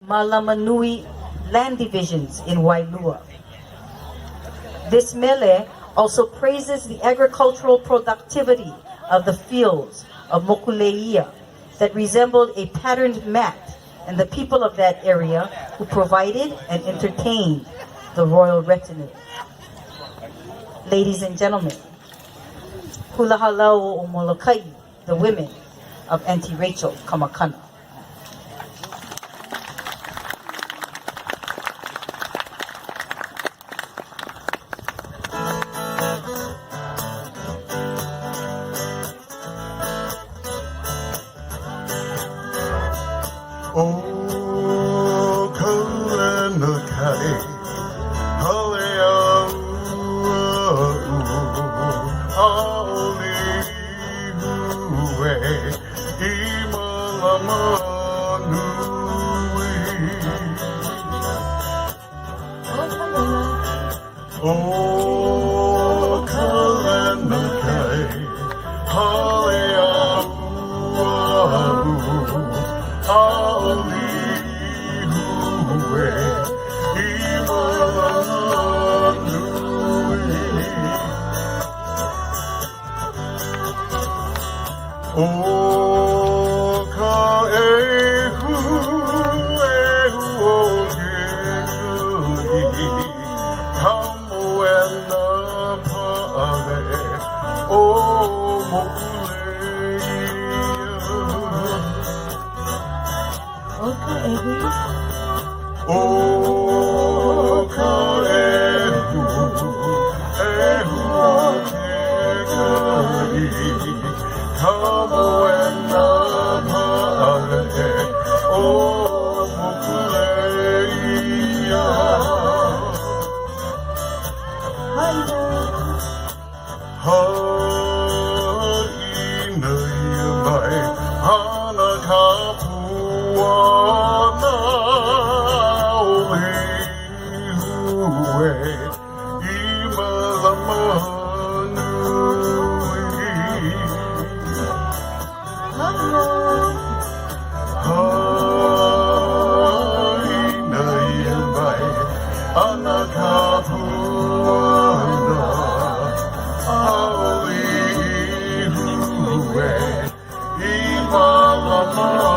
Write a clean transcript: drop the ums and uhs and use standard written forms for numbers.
Malamanui land divisions in Wailua. This mele also praises the agricultural productivity of the fields of Mokuleia that resembled a patterned mat, and the people of that area who provided and entertained the royal retinue. Ladies and gentlemen, hula halau o Molokai, the women of Auntie Rachel Kamakana. O Kalanakai, Haleau, Aliwe, Imalamanui. O Kalanakai, Haleau, O ka ehu ehu o ke kamu ena pave o mokuleia. O ka ehu ehu o ke kamu ena pave o mokuleia. Haina mai hana ka puana o hue I malamanui. Haina mai hana ka puana Hallelujah,